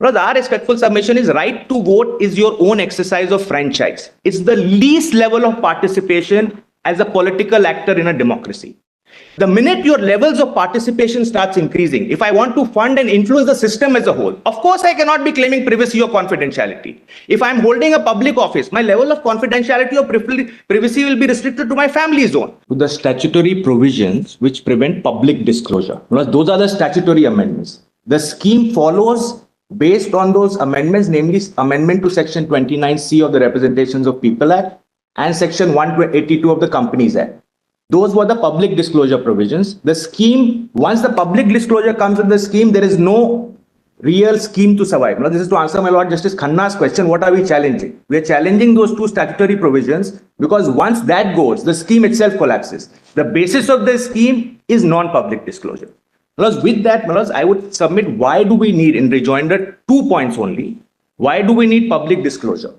Because our respectful submission is right to vote is your own exercise of franchise. It's the least level of participation as a political actor in a democracy. The minute your levels of participation starts increasing, if I want to fund and influence the system as a whole, of course I cannot be claiming privacy or confidentiality. If I'm holding a public office, my level of confidentiality or privacy will be restricted to my family zone. To the statutory provisions which prevent public disclosure. Those are the statutory amendments. The scheme follows based on those amendments, namely amendment to section 29C of the Representations of People Act and section 182 of the Companies Act. Those were the public disclosure provisions. The scheme, once the public disclosure comes with the scheme, there is no real scheme to survive. Now, this is to answer my Lord Justice Khanna's question, what are we challenging? We are challenging those two statutory provisions because once that goes, the scheme itself collapses. The basis of the scheme is non-public disclosure. Because with that, I would submit why do we need, in rejoinder, 2 points only. Why do we need public disclosure?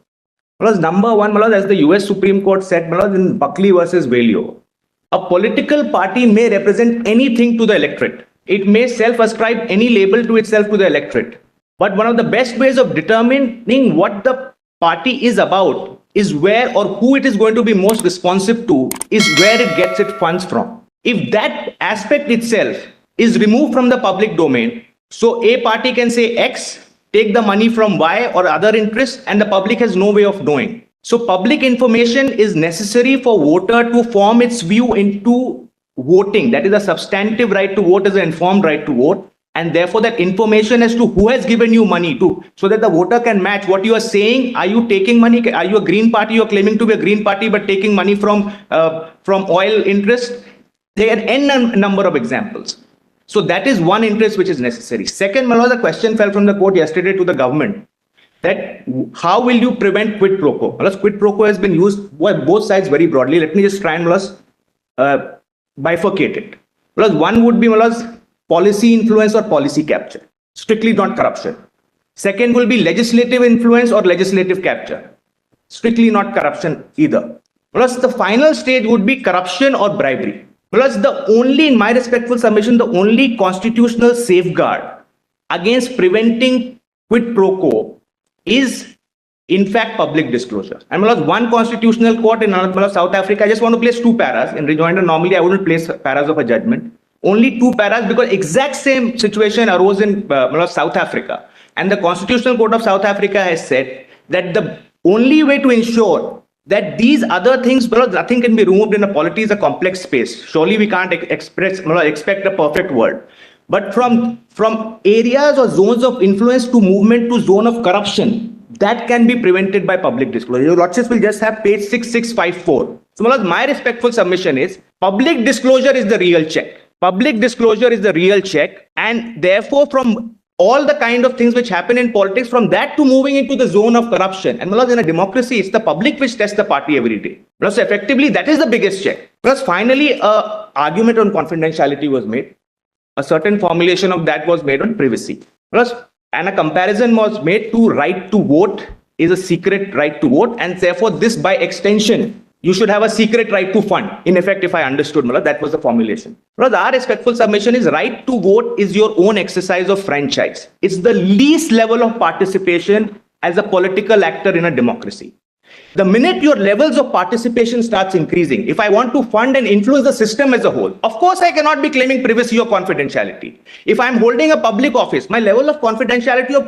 Because number one, as the US Supreme Court said in Buckley versus Valeo, a political party may represent anything to the electorate. It may self-ascribe any label to itself to the electorate. But one of the best ways of determining what the party is about is where or who it is going to be most responsive to is where it gets its funds from. If that aspect itself is removed from the public domain, so a party can say X, take the money from Y or other interests, and the public has no way of knowing. So public information is necessary for voter to form its view into voting. That is a substantive right to vote, is an informed right to vote. And therefore that information as to who has given you money to, so that the voter can match what you are saying. Are you taking money? Are you a green party? You're claiming to be a green party, but taking money from oil interest. There are n number of examples. So that is one interest which is necessary. Second, the question fell from the court yesterday to the government that how will you prevent quid pro quo? Quid pro quo has been used by both sides very broadly. Let me just try and bifurcate it. One would be policy influence or policy capture, strictly not corruption. Second will be legislative influence or legislative capture, strictly not corruption either. The final stage would be corruption or bribery. The only, in my respectful submission, the only constitutional safeguard against preventing quid pro quo is in fact public disclosure. And one constitutional court in South Africa, I just want to place 2 paras. In rejoinder, normally I wouldn't place paras of a judgment. Only 2 paras because exact same situation arose in South Africa. And the Constitutional Court of South Africa has said that the only way to ensure that these other things, nothing can be removed in a polity, is a complex space. Surely we can't expect a perfect world. But from areas or zones of influence to movement to zone of corruption, that can be prevented by public disclosure. Your Lordships will just have page 6654. So my respectful submission is public disclosure is the real check. Public disclosure is the real check. And therefore, from all the kind of things which happen in politics, from that to moving into the zone of corruption. And in a democracy, it's the public which tests the party every day. Plus, effectively, that is the biggest check. Plus, finally, an argument on confidentiality was made. A certain formulation of that was made on privacy. Plus, and a comparison was made to right to vote is a secret right to vote. And therefore, this by extension, you should have a secret right to fund. In effect, if I understood, that was the formulation. Our respectful submission is right to vote is your own exercise of franchise. It's the least level of participation as a political actor in a democracy. The minute your levels of participation starts increasing, if I want to fund and influence the system as a whole, of course I cannot be claiming privacy or confidentiality. If I'm holding a public office, my level of confidentiality or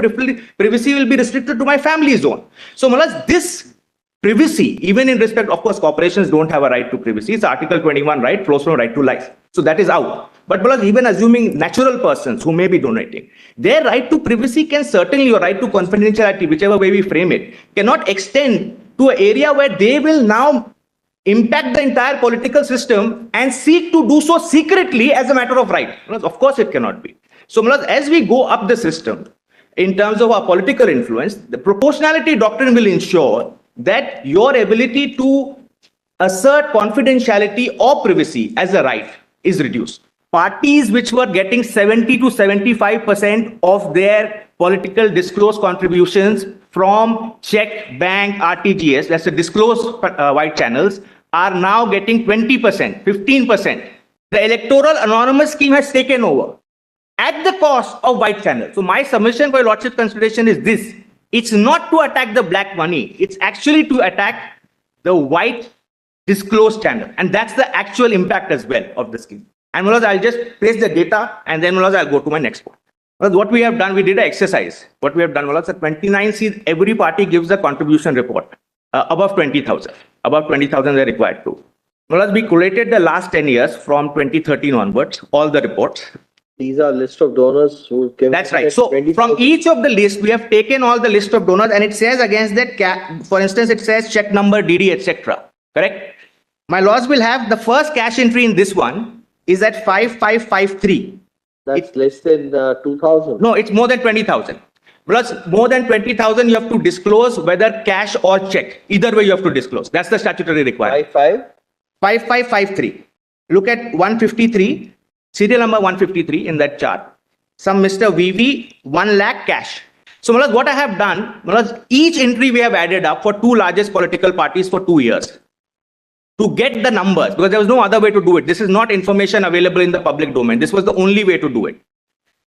privacy will be restricted to my family zone. So this privacy, even in respect, of course, corporations don't have a right to privacy. It's Article 21 right, flows from right to life. So that is out. But even assuming natural persons who may be donating, their right to privacy can certainly, or right to confidentiality, whichever way we frame it, cannot extend to an area where they will now impact the entire political system and seek to do so secretly as a matter of right. Of course, it cannot be. So as we go up the system, in terms of our political influence, the proportionality doctrine will ensure that your ability to assert confidentiality or privacy as a right is reduced. Parties which were getting 70 to 75% of their political disclosed contributions from check, bank, RTGS, that's the disclosed white channels, are now getting 20%, 15%. The electoral anonymous scheme has taken over. at the cost of white channel. So my submission for your lordship consideration is this. It's not to attack the black money. It's actually to attack the white disclosed channel. And that's the actual impact as well of the scheme. And Mulaz, I'll just place the data and then Mulaz, I'll go to my next point. Mulaz, what we have done, we did an exercise. What we have done, Mulaz, at 29C, every party gives a contribution report above 20,000. Above 20,000 they're required to. Mulaz, we collated the last 10 years from 2013 onwards, all the reports. These are list of donors who came. That's right. So from each of the list, we have taken all the list of donors and it says against that, for instance, it says check number, DD, etc. Correct? My laws will have the first cash entry in this one is at 5553. That's less than 2,000. No, it's more than 20,000. Plus more than 20,000, you have to disclose whether cash or check. Either way, you have to disclose. That's the statutory requirement. 5553. Look at 153. Serial number 153 in that chart. Some Mr. VV, 1 lakh cash. So, Mulaz, what I have done, Mulaz, each entry we have added up for two largest political parties for 2 years to get the numbers, because there was no other way to do it. This is not information available in the public domain. This was the only way to do it.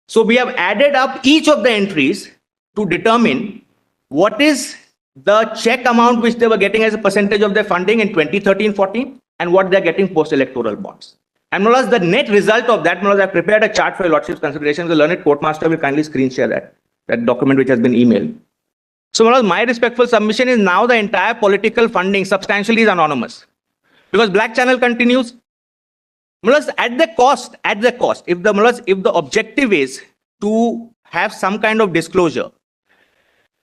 So, we have added up each of the entries to determine what is the check amount which they were getting as a percentage of their funding in 2013-14 and what they're getting post-electoral bonds. And Mulaz, the net result of that, Mulaz, I prepared a chart for your lordship's consideration. The learned courtmaster will kindly screen share that document which has been emailed. So Mulaz, my respectful submission is now the entire political funding substantially is anonymous. Because black channel continues. Mulaz, at the cost, if the objective is to have some kind of disclosure,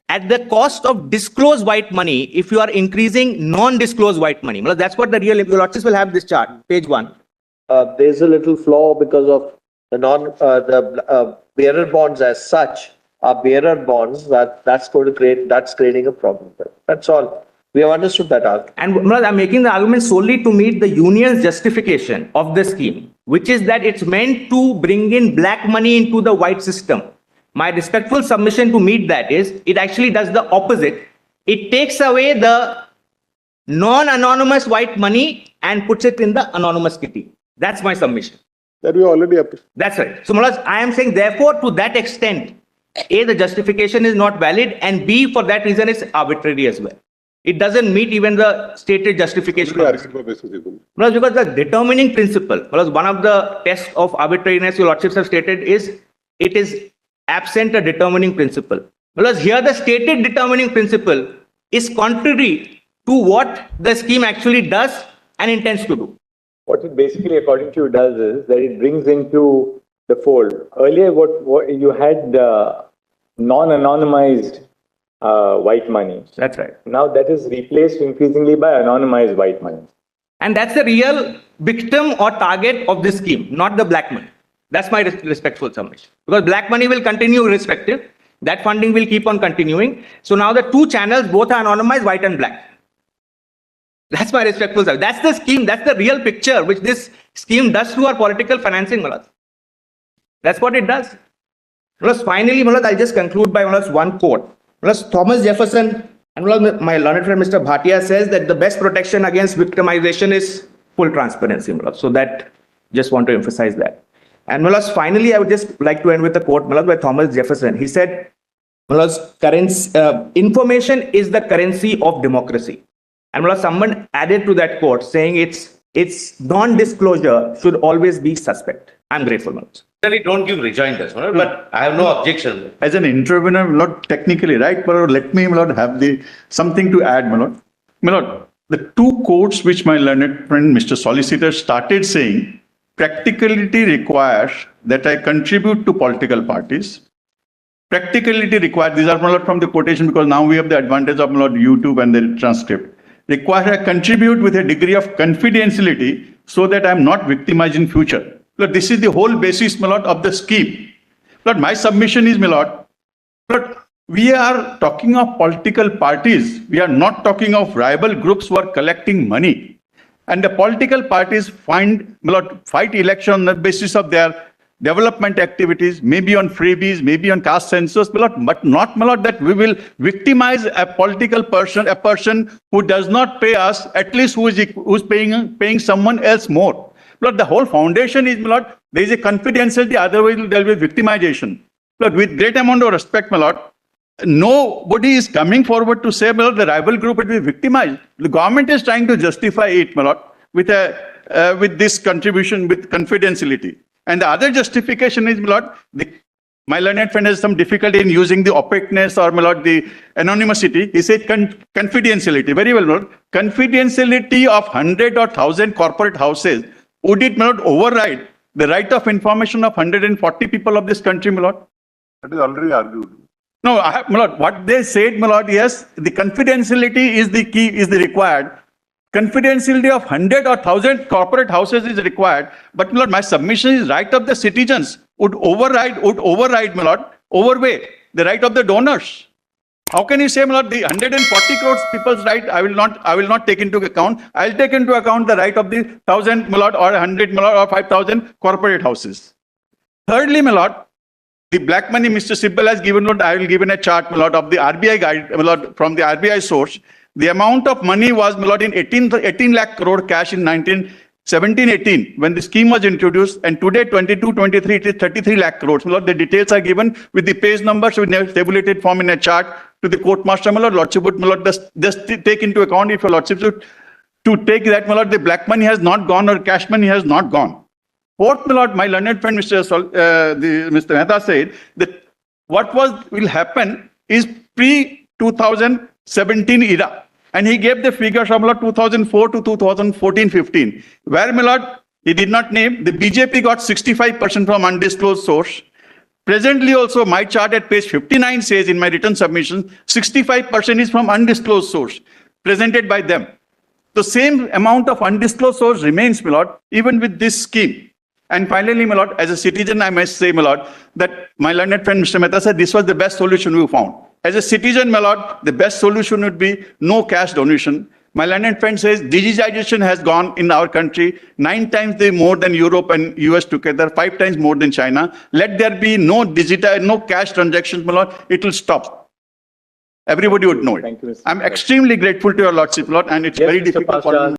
at the cost of disclosed white money, if you are increasing non-disclosed white money, Mulaz, that's what the real, your lordships will have this chart, page 1. There's a little flaw because of the bearer bonds as such are bearer bonds that's creating a problem. That's all. We have understood that argument. And Mulaz, I'm making the argument solely to meet the union's justification of the scheme, which is that it's meant to bring in black money into the white system. My respectful submission to meet that is it actually does the opposite. It takes away the non-anonymous white money and puts it in the anonymous kitty. That's my submission. That we already have. That's right. So Mulaz, I am saying therefore to that extent, A, the justification is not valid, and B, for that reason it's arbitrary as well. It doesn't meet even the stated justification. Mulaz, because the determining principle, Mulaz, one of the tests of arbitrariness your lordships have stated is it is absent a determining principle. Mulaz, here the stated determining principle is contrary to what the scheme actually does and intends to do. What it basically, according to you, does is that it brings into the fold. Earlier, what you had non-anonymized white money. That's right. Now that is replaced increasingly by anonymized white money. And that's the real victim or target of this scheme, not the black money. That's my respectful submission. Because black money will continue irrespective. That funding will keep on continuing. So now the two channels, both are anonymized, white and black. That's my respectful submission. That's the scheme. That's the real picture which this scheme does to our political financing, Mulaz. That's what it does. Mulaz, finally, Mulaz, I'll just conclude by Mulaz, one quote. Mulaz, Thomas Jefferson and Mulaz, my learned friend Mr. Bhatia says that the best protection against victimization is full transparency, Mulaz. So that, just want to emphasize that. And Mulaz, finally, I would just like to end with a quote, Mulaz, by Thomas Jefferson. He said, Mulaz, information is the currency of democracy. And Mulaz, someone added to that quote saying its non-disclosure should always be suspect. I'm grateful, Mulaz. Don't give rejoinders, but I have no objection. As an intervener, not technically right, but let me, Lord, have something to add, my Lord. The two quotes which my learned friend, Mr. Solicitor, started saying, practicality requires that I contribute to political parties. Practicality requires, these are from the quotation because now we have the advantage of YouTube and the transcript. Require I contribute with a degree of confidentiality so that I am not victimized in future. Lord, this is the whole basis, my Lord, of the scheme. Lord, my submission is, my Lord, we are talking of political parties. We are not talking of rival groups who are collecting money. And the political parties fight election on the basis of their development activities, maybe on freebies, maybe on caste census, but not, my Lord, that we will victimize a political person, a person who does not pay us, at least who is paying someone else more. Lord, the whole foundation is, my Lord, there is a confidentiality, otherwise there will be victimization. Lord, with great amount of respect, my Lord, nobody is coming forward to say, my Lord, the rival group will be victimized. The government is trying to justify it, my Lord, with this contribution, with confidentiality. And the other justification is, my Lord, my learned friend has some difficulty in using the opaqueness or, my Lord, the anonymity. He said confidentiality. Very well, my Lord. Confidentiality of 100 or 1,000 corporate houses, would it, my Lord, override the right of information of 140 people of this country, my Lord? That is already argued. No, my Lord, what they said, my Lord, yes, the confidentiality is the key, is the required. Confidentiality of 100 or 1,000 corporate houses is required. But, my Lord, my submission is right of the citizens would override, my Lord, overweigh the right of the donors. How can you say, my Lord, the 140 crores people's right, I will not take into account. I'll take into account the right of the 1,000, my Lord, or 100, my Lord, or 5,000 corporate houses. Thirdly, my Lord, the black money Mr. Sibbal has given, Lord, I will give in a chart, my Lord, of the RBI guide, my Lord, from the RBI source. The amount of money was, my Lord, in 18 lakh crore cash in 17-18 when the scheme was introduced, and today 22-23 it is 33 lakh crores. My Lord, the details are given with the page numbers with a tabulated form in a chart to the court master. My Lord, Lordship would, my Lord, just take into account, if your Lordship to take that, my Lord, the black money has not gone or cash money has not gone. Fourth, my Lord, my learned friend Mr. Mehta said that what will happen is pre-2017 era. And he gave the figures from 2004 to 2014-15, where, my Lord, he did not name, the BJP got 65% from undisclosed source. Presently also, my chart at page 59 says in my written submission, 65% is from undisclosed source, presented by them. The same amount of undisclosed source remains, my Lord, even with this scheme. And finally, my Lord, as a citizen, I must say, my Lord, that my learned friend Mr. Mehta said this was the best solution we found. As a citizen, my Lord, the best solution would be no cash donation. My learned friend says digitization has gone in our country 9 times more than Europe and US together, 5 times more than China. Let there be no cash transactions, my Lord. It will stop. Everybody would know it. Thank you, Mr. I'm extremely grateful to your Lordship, Lord, and it's Yes, very Mr. difficult for Pasha. me.